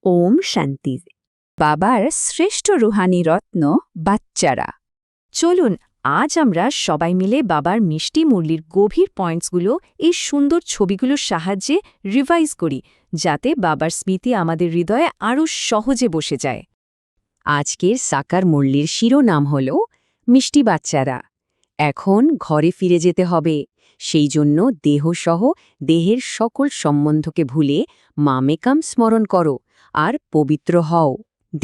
ওম শান্তি। বাবার শ্রেষ্ঠ রুহানি রত্ন বাচ্চারা। চলুন আজ আমরা সবাই মিলে বাবার মিষ্টি মুরলির গভীর পয়েন্টসগুলো এই সুন্দর ছবিগুলোর সাহায্যে রিভাইজ করি, যাতে বাবার স্মৃতি আমাদের হৃদয়ে আরও সহজে বসে যায়। আজকের সাকার মুরলির শিরোনাম হল মিষ্টি বাচ্চারা। এখন ঘরে ফিরে যেতে হবে, সেই জন্য দেহসহ দেহের সকল সম্বন্ধকে ভুলে মামেকাম স্মরণ করো আর পবিত্র হও।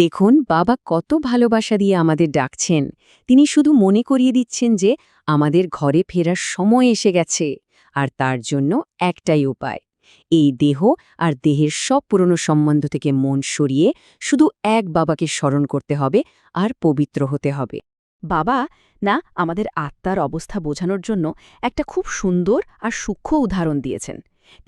দেখুন বাবা কত ভালোবাসা দিয়ে আমাদের ডাকছেন। তিনি শুধু মনে করিয়ে দিচ্ছেন যে আমাদের ঘরে ফেরার সময় এসে গেছে, আর তার জন্য একটাই উপায়, এই দেহ আর দেহের সব পুরনো সম্বন্ধ থেকে মন সরিয়ে শুধু এক বাবাকে স্মরণ করতে হবে আর পবিত্র হতে হবে। বাবা না আমাদের আত্মার অবস্থা বোঝানোর জন্য একটা খুব সুন্দর আর সূক্ষ্ম উদাহরণ দিয়েছেন।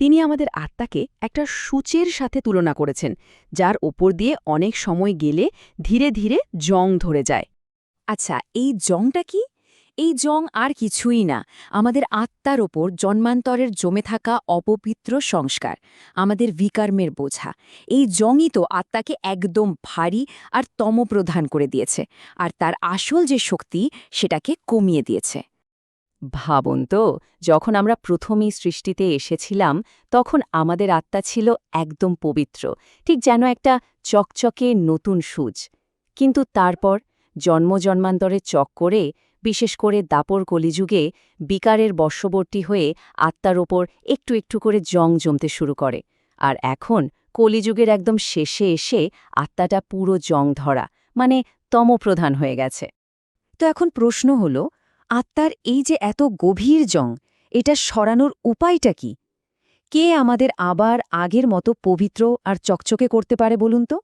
তিনি আমাদের আত্মাকে একটা সূচের সাথে তুলনা করেছেন, যার ওপর দিয়ে অনেক সময় গেলে ধীরে ধীরে জং ধরে যায়। আচ্ছা, এই জংটা কি? এই জং আর কিছুই না, আমাদের আত্মার ওপর জন্মান্তরের জমে থাকা অপবিত্র সংস্কার, আমাদের বিকর্মের বোঝা। এই জংই তো আত্মাকে একদম ভারী আর তমপ্রধান করে দিয়েছে, আর তার আসল যে শক্তি সেটাকে কমিয়ে দিয়েছে। ভাবুন তো, যখন আমরা প্রথমেই সৃষ্টিতে এসেছিলাম তখন আমাদের আত্মা ছিল একদম পবিত্র, ঠিক যেন একটা চকচকে নতুন সূচ। কিন্তু তারপর জন্মান্তরে চক্করে, বিশেষ করে দাপর কলিযুগে বিকারের বশবর্তী হয়ে আত্মার ওপর একটু একটু করে জং জমতে শুরু করে। আর এখন কলিযুগের একদম শেষে এসে আত্মাটা পুরো জং ধরা, মানে তমপ্রধান হয়ে গেছে। তো এখন প্রশ্ন হল, আত্মার এই যে এত গভীর জং, এটা সরানোর উপায়টা কি? কে আমাদের আবার আগের মতো পবিত্র আর চকচকে করতে পারে বলুন তো?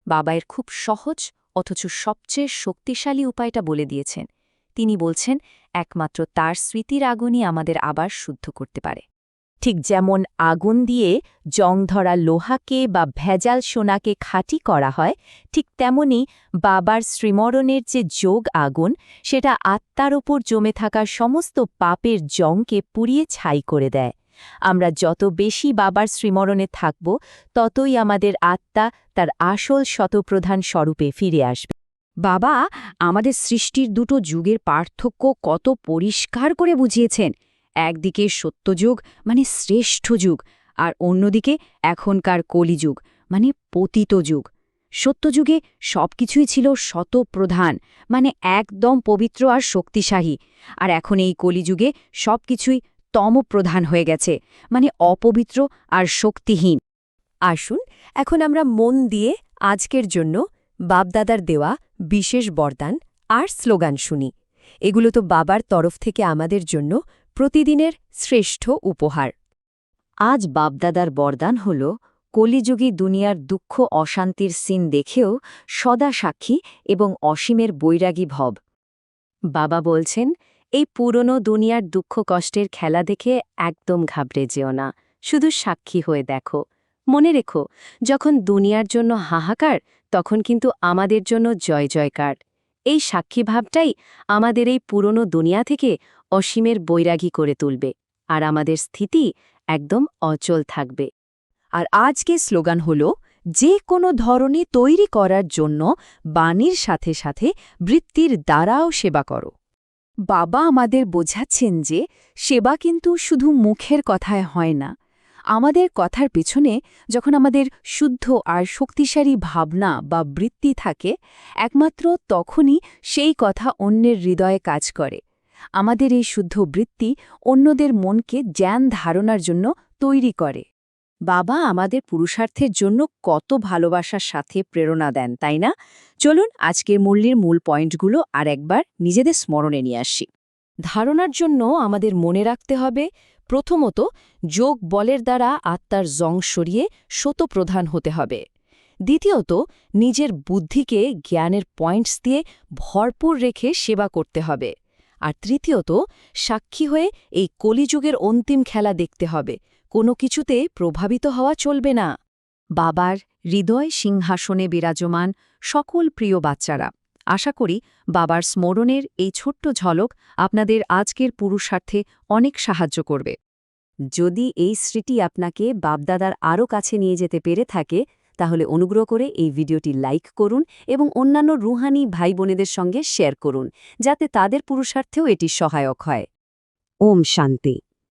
বাবার খুব সহজ অথচ সবচেয়ে শক্তিশালী উপায়টা বলে দিয়েছেন। তিনি বলছেন একমাত্র তার স্মৃতির আগুনই আমাদের আবার শুদ্ধ করতে পারে। ঠিক যেমন আগুন দিয়ে জং ধরা লোহাকে বা ভেজাল সোনাকে খাঁটি করা হয়, ঠিক তেমনি বাবার শ্রীমরণের যে যোগ আগুন, সেটা আত্মার ওপর জমে থাকা সমস্ত পাপের জংকে পুড়িয়ে ছাই করে দেয়। আমরা যত বেশি বাবার শ্রীমরণে থাকব, ততই আমাদের আত্মা তার আসল শতপ্রধান স্বরূপে ফিরে আসবে। বাবা আমাদের সৃষ্টির দুটো যুগের পার্থক্য কত পরিষ্কার করে বুঝিয়েছেন। একদিকে সত্যযুগ মানে শ্রেষ্ঠ যুগ, আর অন্যদিকে এখনকার কলিযুগ মানে পতিত যুগ। সত্যযুগে সবকিছুই ছিল শতপ্রধান, মানে একদম পবিত্র আর শক্তিশালী, আর এখন এই কলিযুগে সবকিছুই তমপ্রধান হয়ে গেছে, মানে অপবিত্র আর শক্তিহীন। আসুন এখন আমরা মন দিয়ে আজকের জন্য বাপদাদার দেওয়া বিশেষ বরদান আর স্লোগান শুনি। এগুলো তো বাবার তরফ থেকে আমাদের জন্য প্রতিদিনের শ্রেষ্ঠ উপহার। আজ বাপদাদার বরদান হল, কলিযুগী দুনিয়ার দুঃখ অশান্তির সিন দেখেও সদা সাক্ষী এবং অসীমের বৈরাগী ভব। বাবা বলছেন, এই পুরনো দুনিয়ার দুঃখ কষ্টের খেলা দেখে একদম ঘাবড়ে যেও না, শুধু সাক্ষী হয়ে দেখো। মনে রেখো, যখন দুনিয়ার জন্য হাহাকার, তখন কিন্তু আমাদের জন্য জয় জয়কার। এই সাক্ষী ভাবটাই আমাদের এই পুরনো দুনিয়া থেকে অসীমের বৈরাগী করে তুলবে, আর আমাদের স্থিতি একদম অচল থাকবে। আর আজকের স্লোগান হল, যে কোনো ধরনে তৈরি করার জন্য বাণীর সাথে সাথে বৃত্তির দ্বারাও সেবা করো। বাবা আমাদের বোঝাচ্ছেন যে সেবা কিন্তু শুধু মুখের কথায় হয় না। আমাদের কথার পেছনে যখন আমাদের শুদ্ধ আর শক্তিশালী ভাবনা বা বৃত্তি থাকে, একমাত্র তখনই সেই কথা অন্যের হৃদয়ে কাজ করে। আমাদের এই শুদ্ধ বৃত্তি অন্যদের মনকে জ্ঞান ধারণার জন্য তৈরি করে। বাবা আমাদের পুরুষার্থের জন্য কত ভালোবাসার সাথে প্রেরণা দেন, তাই না? চলুন আজকের মুরলির মূল পয়েন্টগুলো আর একবার নিজেদের স্মরণে নিয়ে আসি। ধারণার জন্য আমাদের মনে রাখতে হবে, প্রথমত যোগ বলের দ্বারা আত্মার জং সরিয়ে শতপ্রধান হতে হবে। দ্বিতীয়ত নিজের বুদ্ধিকে জ্ঞানের পয়েন্টস দিয়ে ভরপুর রেখে সেবা করতে হবে। আর তৃতীয়ত সাক্ষী হয়ে এই কলিযুগের অন্তিম খেলা দেখতে হবে, কোনো কিছুতে প্রভাবিত হওয়া চলবে না। বাবার হৃদয় সিংহাসনে বিরাজমান সকল প্রিয় বাচ্চারা, আশা করি বাবার স্মরণের এই ছোট্ট ঝলক আপনাদের আজকের পুরুষার্থে অনেক সাহায্য করবে। যদি এই স্মৃতি আপনাকে বাপদাদার আরও কাছে নিয়ে যেতে পেরে থাকে, তাহলে অনুগ্রহ করে এই ভিডিওটি লাইক করুন এবং অন্যান্য রুহানি ভাই বোনেদের সঙ্গে শেয়ার করুন, যাতে তাদের পুরুষার্থেও এটি সহায়ক হয়। ওম শান্তি।